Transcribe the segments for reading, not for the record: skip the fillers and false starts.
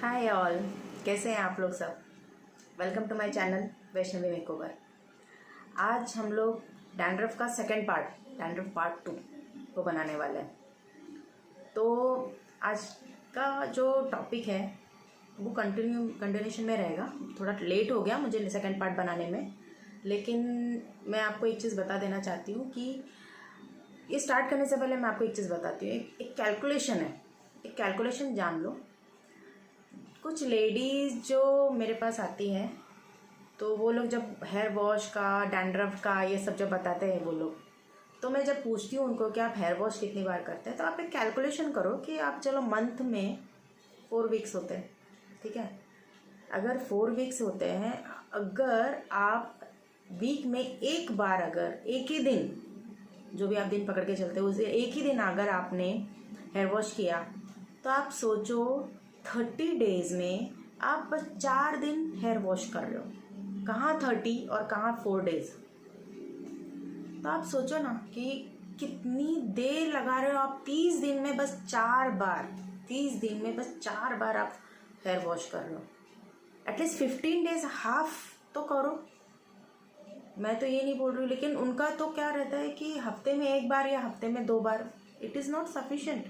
Hi all, कैसे हैं आप लोग सब। Welcome to my channel Vaishnavi makeover. आज हम लोग डैंड्रफ का सेकंड पार्ट 2 को बनाने वाले हैं। तो आज का जो टॉपिक है वो कंटिन्यूशन में रहेगा। थोड़ा लेट हो गया मुझे सेकंड पार्ट बनाने में, लेकिन मैं आपको एक चीज़ बता देना चाहती हूँ कि ये स्टार्ट करने से पहले मैं आपको एक चीज़ बताती हूँ। एक कैलकुलेशन है, एक कैलकुलेशन जान लो। कुछ लेडीज़ जो मेरे पास आती हैं तो वो लोग जब हेयर वॉश का, डैंड्रफ का ये सब जब बताते हैं वो लोग, तो मैं जब पूछती हूँ उनको कि आप हेयर वॉश कितनी बार करते हैं, तो आप एक कैलकुलेशन करो कि आप चलो मंथ में 4 वीक्स होते हैं, ठीक है। अगर 4 वीक्स होते हैं, अगर आप वीक में एक बार, अगर एक ही दिन, जो भी आप दिन पकड़ के चलते हो उसे एक ही दिन अगर आपने हेयर वॉश किया, तो आप सोचो 30 डेज में आप बस 4 दिन हेयर वॉश कर रहे हो। कहाँ 30 और कहाँ 4 डेज। तो आप सोचो ना कि कितनी देर लगा रहे हो आप। 30 दिन में बस 4 बार, 30 दिन में बस 4 बार आप हेयर वॉश कर रहे हो। एटलीस्ट 15 डेज हाफ तो करो। मैं तो ये नहीं बोल रही हूँ, लेकिन उनका तो क्या रहता है कि हफ्ते में एक बार या हफ्ते में 2 बार। इट इज़ नॉट सफिशेंट,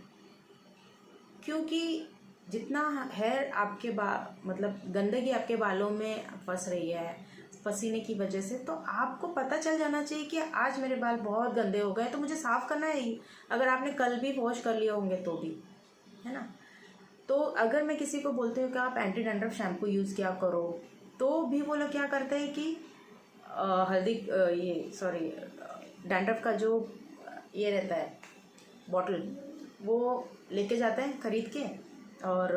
क्योंकि जितना हेयर आपके मतलब गंदगी आपके बालों में फंस रही है पसीने की वजह से, तो आपको पता चल जाना चाहिए कि आज मेरे बाल बहुत गंदे हो गए तो मुझे साफ़ करना है ही। अगर आपने कल भी वॉश कर लिए होंगे तो भी, है ना। तो अगर मैं किसी को बोलती हूँ कि आप एंटी डैंड्रफ शैम्पू यूज़ किया करो, तो भी वो लोग क्या करते हैं कि डैंड्रफ का जो ये रहता है बॉटल, वो लेके जाते हैं ख़रीद के, और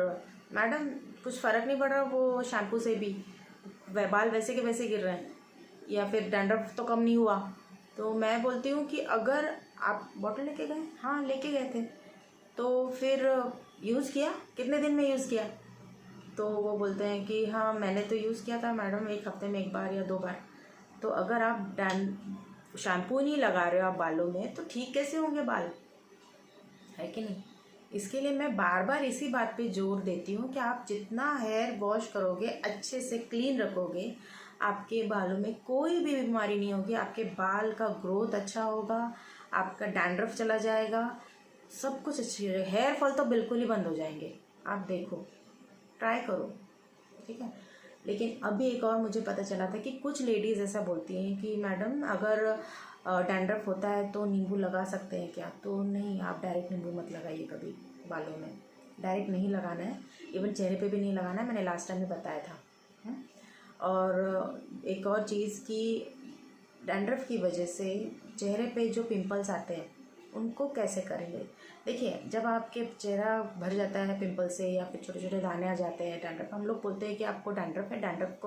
मैडम कुछ फ़र्क नहीं पड़ रहा वो शैम्पू से भी, बाल वैसे के वैसे गिर रहे हैं, या फिर डैंड्रफ तो कम नहीं हुआ। तो मैं बोलती हूँ कि अगर आप बॉटल लेके गए, हाँ लेके गए थे, तो फिर यूज़ किया, कितने दिन में यूज़ किया। तो वो बोलते हैं कि हाँ मैंने तो यूज़ किया था मैडम, एक हफ्ते में एक बार या 2 बार। तो अगर आप शैम्पू नहीं लगा रहे हो आप बालों में, तो ठीक कैसे होंगे बाल, है कि नहीं। इसके लिए मैं बार बार इसी बात पे जोर देती हूँ कि आप जितना हेयर वॉश करोगे, अच्छे से क्लीन रखोगे, आपके बालों में कोई भी बीमारी नहीं होगी, आपके बाल का ग्रोथ अच्छा होगा, आपका डैंड्रफ चला जाएगा, सब कुछ अच्छी हो जाएगा। हेयर फॉल तो बिल्कुल ही बंद हो जाएंगे। आप देखो, ट्राई करो, ठीक है। लेकिन अभी एक और मुझे पता चला था कि कुछ लेडीज़ ऐसा बोलती हैं कि मैडम अगर डैंड्रफ होता है तो नींबू लगा सकते हैं क्या। तो नहीं, आप डायरेक्ट नींबू मत लगाइए कभी बालों में, डायरेक्ट नहीं लगाना है। इवन चेहरे पे भी नहीं लगाना है, मैंने लास्ट टाइम में बताया था। और एक और चीज़ कि डैंड्रफ की वजह से चेहरे पे जो पिंपल्स आते हैं उनको कैसे करेंगे। देखिए, जब आपके चेहरा भर जाता है पिंपल से, या फिर छोटे छोटे दाने आ जाते हैं डैंड्रफ, हम लोग बोलते हैं कि आपको डैंड्रफ है, डैंड्रफ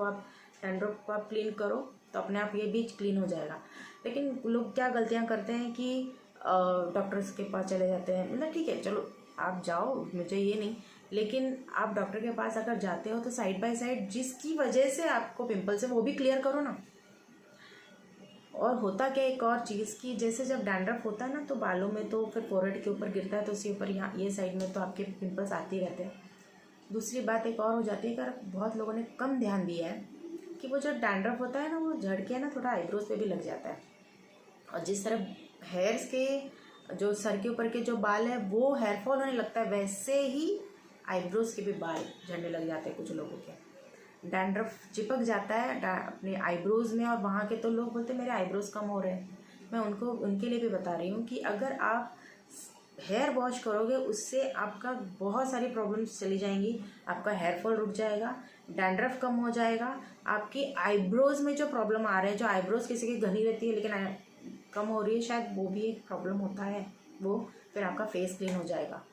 को आप क्लीन करो तो अपने आप ये भी क्लीन हो जाएगा। लेकिन लोग क्या गलतियाँ करते हैं कि डॉक्टर्स के पास चले जाते हैं। मतलब ठीक है, चलो आप जाओ, मुझे ये नहीं, लेकिन आप डॉक्टर के पास अगर जाते हो तो साइड बाय साइड जिसकी वजह से आपको पिंपल्स है वो भी क्लियर करो ना। और होता क्या, एक और चीज़ कि जैसे जब डैंड्रफ होता है ना, तो बालों में तो फिर फोरहेड के ऊपर गिरता है, तो उसके ऊपर यहाँ ये साइड में तो आपके पिंपल्स आते ही रहते हैं। दूसरी बात एक और हो जाती है, अगर बहुत लोगों ने कम ध्यान दिया है कि वो जो डैंड्रफ होता है ना, वो झड़ के ना थोड़ा आईब्रोज पे भी लग जाता है। और जिस तरह हेयर्स के जो सर के ऊपर के जो बाल है वो हेयर फॉल होने लगता है, वैसे ही आईब्रोज के भी बाल झड़ने लग जाते हैं कुछ लोगों के। डैंड्रफ चिपक जाता है अपने आईब्रोज़ में, और वहाँ के तो लोग बोलते हैं मेरे आईब्रोज़ कम हो रहे हैं। मैं उनके लिए भी बता रही हूँ कि अगर आप हेयर वॉश करोगे, उससे आपका बहुत सारी प्रॉब्लम्स चली जाएंगी। आपका हेयर फॉल रुक जाएगा, डैंड्रफ कम हो जाएगा, आपकी आईब्रोज़ में जो प्रॉब्लम आ रहे हैं, जो आईब्रोज़ किसी की घनी रहती है लेकिन कम हो रही है, शायद वो भी एक प्रॉब्लम होता है, वो फिर आपका फेस क्लीन हो जाएगा।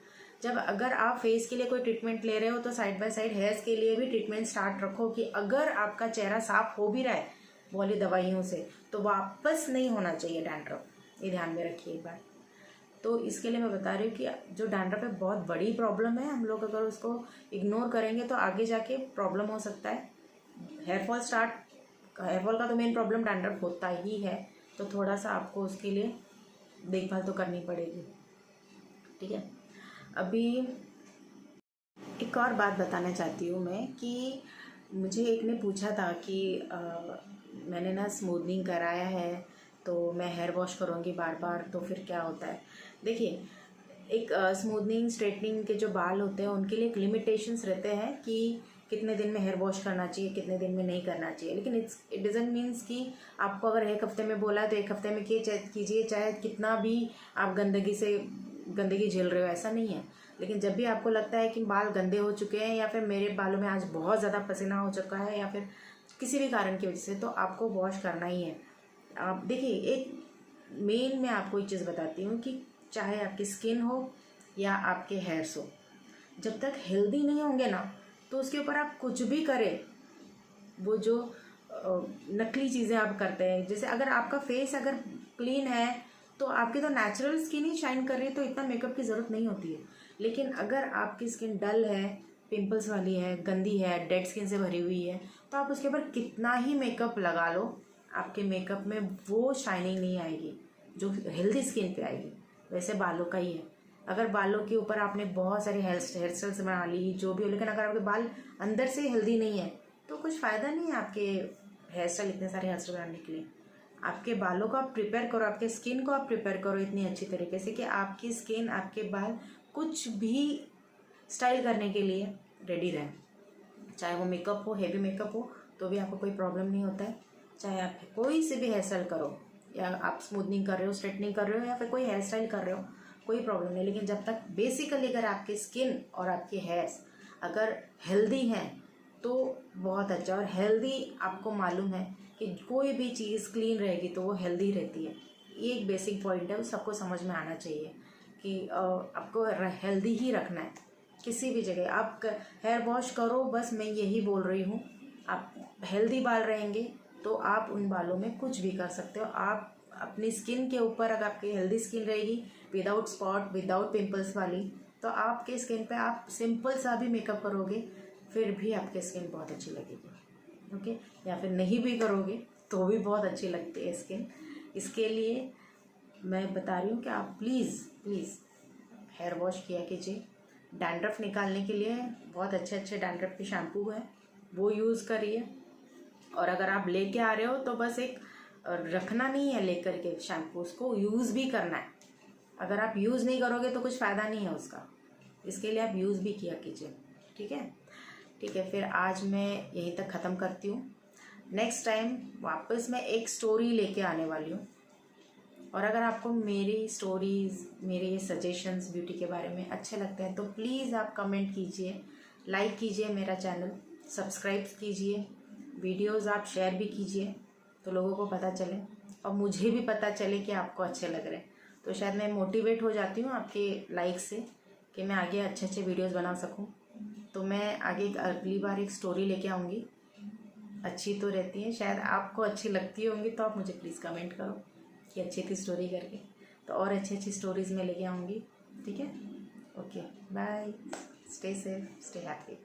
जब अगर आप फेस के लिए कोई ट्रीटमेंट ले रहे हो, तो साइड बाय साइड हेयर्स के लिए भी ट्रीटमेंट स्टार्ट रखो कि अगर आपका चेहरा साफ हो भी रहा है वाली दवाइयों से, तो वापस नहीं होना चाहिए डैंड्रफ। ये ध्यान में रखिए एक बार। तो इसके लिए मैं बता रही हूँ कि जो डैंड्रफ है बहुत बड़ी प्रॉब्लम है। हम लोग अगर उसको इग्नोर करेंगे तो आगे जाके प्रॉब्लम हो सकता है। हेयर फॉल का तो मेन प्रॉब्लम डैंड्रफ होता ही है, तो थोड़ा सा आपको उसके लिए देखभाल तो करनी पड़ेगी, ठीक है। अभी एक और बात बताना चाहती हूँ मैं कि मुझे एक ने पूछा था कि मैंने ना स्मूदनिंग कराया है तो मैं हेयर वॉश करूँगी बार बार तो फिर क्या होता है। देखिए, एक स्मूदनिंग स्ट्रेटनिंग के जो बाल होते हैं उनके लिए एक लिमिटेशंस रहते हैं कि कितने दिन में हेयर वॉश करना चाहिए, कितने दिन में नहीं करना चाहिए। लेकिन इट डजंट मीन्स कि आपको अगर एक हफ्ते में बोला है तो एक हफ्ते में कीजिए, चाहे कितना भी आप गंदगी झेल रहे हो, ऐसा नहीं है। लेकिन जब भी आपको लगता है कि बाल गंदे हो चुके हैं या फिर मेरे बालों में आज बहुत ज़्यादा पसीना हो चुका है या फिर किसी भी कारण की वजह से, तो आपको वॉश करना ही है। आप देखिए, एक मेन मैं आपको एक चीज़ बताती हूँ कि चाहे आपकी स्किन हो या आपके हेयर्स हो, जब तक हेल्दी नहीं होंगे ना तो उसके ऊपर आप कुछ भी करें, वो जो नकली चीज़ें आप करते हैं, जैसे अगर आपका फेस अगर क्लीन है तो आपकी तो नेचुरल स्किन ही शाइन कर रही है तो इतना मेकअप की ज़रूरत नहीं होती है। लेकिन अगर आपकी स्किन डल है, पिंपल्स वाली है, गंदी है, डेड स्किन से भरी हुई है, तो आप उसके ऊपर कितना ही मेकअप लगा लो, आपके मेकअप में वो शाइनिंग नहीं आएगी जो हेल्दी स्किन पे आएगी। वैसे बालों का ही है। अगर बालों के ऊपर आपने बहुत सारी हेयर स्टाइल्स बना ली जो भी हो, लेकिन अगर आपके बाल अंदर से हेल्दी नहीं है तो कुछ फ़ायदा नहीं है आपके हेयर स्टाइल, इतने सारे हेयर स्टाइल बनाने के लिए। आपके बालों को आप प्रिपेयर करो, आपके स्किन को आप प्रिपेयर करो इतनी अच्छी तरीके से कि आपकी स्किन, आपके बाल कुछ भी स्टाइल करने के लिए रेडी रहे। चाहे वो मेकअप हो, हेवी मेकअप हो तो भी आपको कोई प्रॉब्लम नहीं होता है। चाहे आप कोई से भी हेयर स्टाइल करो, या आप स्मूथनिंग कर रहे हो, स्ट्रेटनिंग कर रहे हो, या फिर कोई हेयर स्टाइल कर रहे हो, कोई प्रॉब्लम नहीं। लेकिन जब तक बेसिकली अगर आपकी स्किन और आपके हेयर्स अगर हेल्दी हैं तो बहुत अच्छा। और हेल्दी आपको मालूम है कि कोई भी चीज़ क्लीन रहेगी तो वो हेल्दी रहती है। ये एक बेसिक पॉइंट है, वो सबको समझ में आना चाहिए कि आपको हेल्दी ही रखना है। किसी भी जगह आप हेयर वॉश करो, बस मैं यही बोल रही हूँ, आप हेल्दी बाल रहेंगे तो आप उन बालों में कुछ भी कर सकते हो। आप अपनी स्किन के ऊपर, अगर आपकी हेल्दी स्किन रहेगी विदाउट स्पॉट, विदाउट पिंपल्स वाली, तो आपके स्किन पे आप सिंपल सा भी मेकअप करोगे फिर भी आपकी स्किन बहुत अच्छी लगेगी। ओके, या फिर नहीं भी करोगे तो भी बहुत अच्छी लगती है स्किन। इसके लिए मैं बता रही हूँ कि आप प्लीज़ हेयर वॉश किया कीजिए। डैंड्रफ निकालने के लिए बहुत अच्छे डैंड्रफ के शैम्पू हैं, वो यूज़ करिए। और अगर आप लेके आ रहे हो तो बस एक रखना नहीं है लेकर के शैम्पू, उसको यूज़ भी करना है। अगर आप यूज़ नहीं करोगे तो कुछ फ़ायदा नहीं है उसका, इसके लिए आप यूज़ भी किया कीजिए। ठीक है, फिर आज मैं यहीं तक ख़त्म करती हूँ। नेक्स्ट टाइम वापस मैं एक स्टोरी लेके आने वाली हूँ। और अगर आपको मेरी स्टोरीज़, मेरे ये सजेशंस ब्यूटी के बारे में अच्छे लगते हैं तो प्लीज़ आप कमेंट कीजिए, लाइक कीजिए, मेरा चैनल सब्सक्राइब कीजिए, वीडियोस आप शेयर भी कीजिए तो लोगों को पता चले और मुझे भी पता चले कि आपको अच्छे लग रहे हैं। तो शायद मैं मोटिवेट हो जाती हूँ आपके लाइक से कि मैं आगे अच्छे वीडियोस बना सकूँ। तो मैं आगे अगली बार एक स्टोरी लेके आऊँगी, अच्छी तो रहती है, शायद आपको अच्छी लगती होंगी, तो आप मुझे प्लीज़ कमेंट करो कि अच्छी थी स्टोरी करके। तो और अच्छी स्टोरीज़ मैं लेके आऊँगी। ठीक है, okay, bye, stay safe, stay happy.